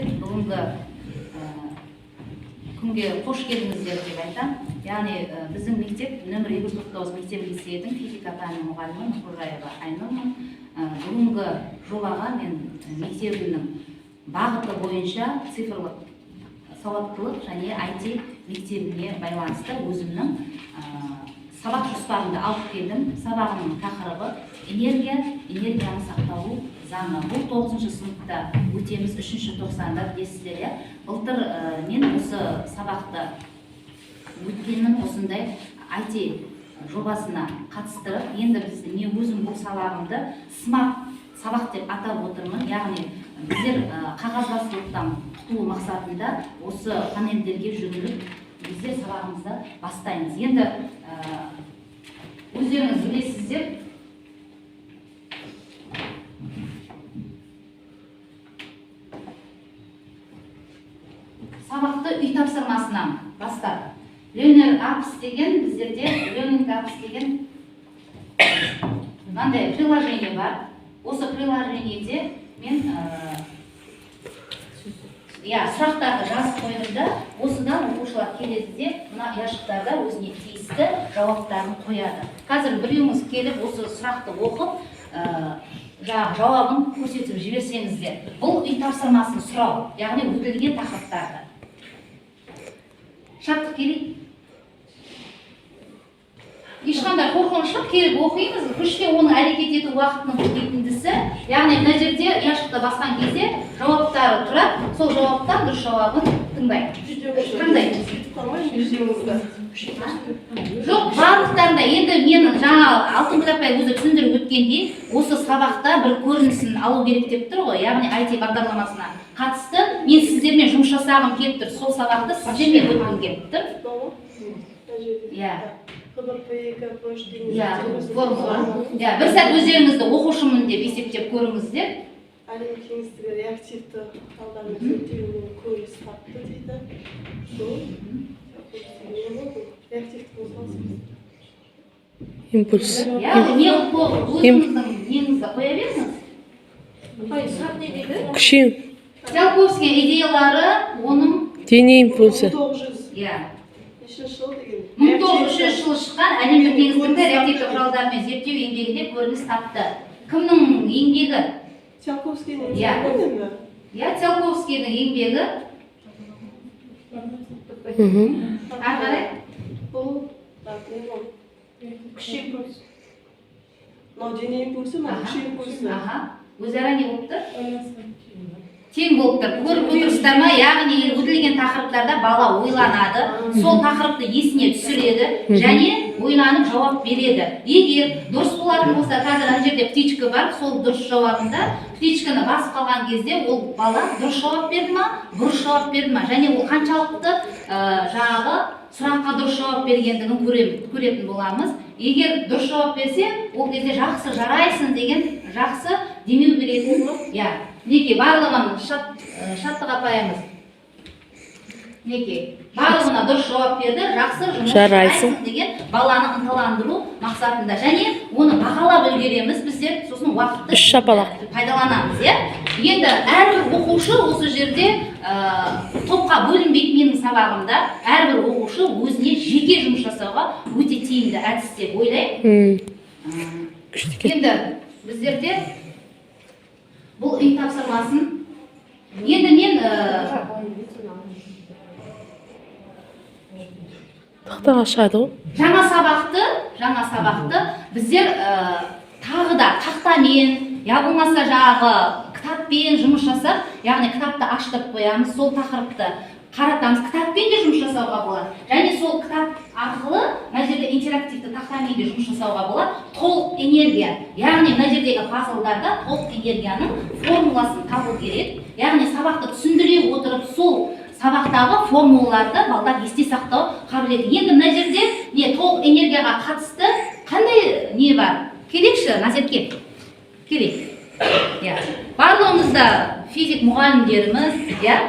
Бүгінгі күнге қош келдіңіздер деп айтам. Яғни біздің мектеп нөмір 249 мектеп-лицейдің физика пәнінің мұғалімі Нұрқожаева Айнұрмын. Бүгінгі жобаға мен мектебімнің бағыты бойынша цифрлық сауаттылық және IT мектебіне байланысты өзімнің сабақ жоспарымды алып келдім. Сабағымның тақырыбы энергияны сақталу заңы. Бұл 9-шы сыныпта өтеміз, 3-ші тоқсанда білесіздер. Былтыр мен осы сабақты өткеннің осындай IT жобасына қатыстырып, енді мен өзім бұл сабағымды смарт сабақ деп атап отырмын. Яғни біздер қағазбастылықтан құтылу мақсатында осы панельдерге жүгініп біздер сабағымызды бастаймыз. Енді өздеріңіз білесіздер, сабақты үй тапсырмасынан бастап Learning Apps деген біздерде Learning Apps деген мынандай приложение бар. Осы приложениеде мен сұрақтарды жазып қойдым да, осыдан оқушылар келеді де, мына яшықтарда өзіне тиісті жауаптарын қояды. Қазір біреуіңіз келіп осы сұрақты оқып, жауабын көрсетіп жіберсеңіздер, бұл үй тапсырмасын сұрау, яғни өтілген тақырыптарды. Шаттық келейік. Ешқандай қорқыныш жоқ, келіп оқимыз. Күште оның әрекет ету уақытының қорытындысы, яғни мына жерде яшықты басқан кезде жауаптары тұрады, сол жауаптан дұрыс жауабын таңдайды. Жоқ, барлықтарында енді мен жаңа Алтынгүл апай өзі түсіндіріп өткендей, осы сабақта бір көрінісін алу керек деп тұр ғой, яғни IT бағдарламасына қатысты мен сіздермен жұмыс жасағым келіп тұр, сол сабақты сіздермен өткім келіп тұр. Бір сәт өздеріңізді оқушымын деп есептеп көріңіздер. Әлем кеңістігі реактивті талдармен зерттеуінен көрініс тапты дейді. Реактивті қозғалыс. Импульс. Өзіңіздің неңізді қоя беріңіз. Сұрақ не дейді? Күші. Циолковский идеялары оның Дене импульсы. 1903 жылы шыққан әлемдік кеңістікті реактивті құралдармен зерттеу еңбегінде көрініс тапты. Кімнің еңбегі? Циолковскийдің еңбегі. Циолковскийдің еңбегі. Ағарай? Бұл күші импульс. Дене импульсы, күші импульсы. Өзара не болып тұр? Тең болып тұр. Көріп отырсыздар ма? Яғни өтілген тақырыптарда бала ойланады, сол тақырыпты есіне түсіреді және ойланып жауап береді. Егер дұрыс болатын болса, қазір ана жерде птичка бар, сол дұрыс жауабында птичканы басып қалған кезде ол бала дұрыс жауап берді ма, бұрыс жауап берді ма, және ол қаншалықты жаңағы сұраққа дұрыс жауап бергендігін көретін боламыз. Егер дұрыс жауап берсе, ол кезде жақсы жарайсың деген жақсы демеу беретін. Неке, барлығын Шаттық апайымыз. Неке, барлығына дұрыс жауап берді, жақсы жұмыс жарайсың деген баланы ынталандыру мақсатында. Және оны бағалап үлгереміз біздер, сосын уақытты пайдаланамыз. Енді әрбір оқушы осы жерде топқа бөлінбейді менің сабағымда. Әрбір оқушы өзіне жеке жұмыс жасауға өте тиімді әдіс деп ойлаймын. Енді біздерде бұл үй тапсырмасын енді мен тақтаға шығады ғой. Жаңа сабақты біздер тағы да тақтамен, я болмаса жағы кітаппен жұмыс жасап, яғни кітапты аштырып қоямыз, сол тақырыпты қаратамыз, кітаппен де жұмыс жасауға болады. Және сол кітап арқылы мына жерде интерактивті тақтамен де жұмыс жасауға болады. Толық энергия, яғни мына жердегі пазлдарда толық энергияның формуласын табу керек. Яғни сабақты түсіндіре отырып, сол сабақтағы формулаларды балдар есте сақтау қабілеті. Енді мына жерде толық энергияға қатысты қандай не бар? Келекші, Назерке? Келек. Барлығымызда физик мұғалімдеріміз,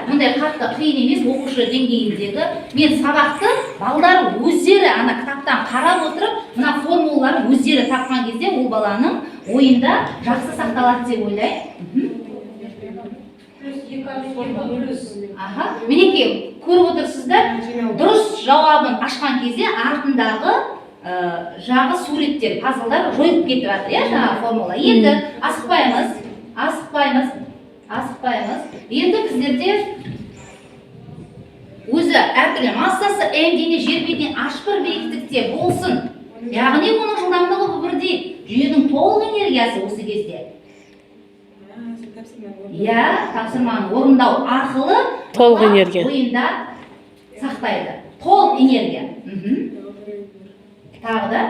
мұндай қатты қиын емес оқушы деңгейіндегі. Мен сабақты балдар өздері ана кітаптан қарап отырып, мына формулаларды өздері тапқан кезде ол баланың ойында жақсы сақталады деп ойлаймын. Аха, мінекей көріп отырсыздар, дұрыс жауабын ашқан кезде артындағы жағы суреттер, пазлдар жойылып кетіп жатыр, иә, жаңағы формула. Енді асықпаймыз. Енді біздерде өзі әртүрлі массасы м дене жер бетінен h1 биіктікте болсын. Яғни оның жылдамдығы бірдей. Жүйенің толық энергиясы осы кезде. Иә, тапсырманы орындау арқылы Толық энергия. ойында сақтайды. Толық энергия. Тағы да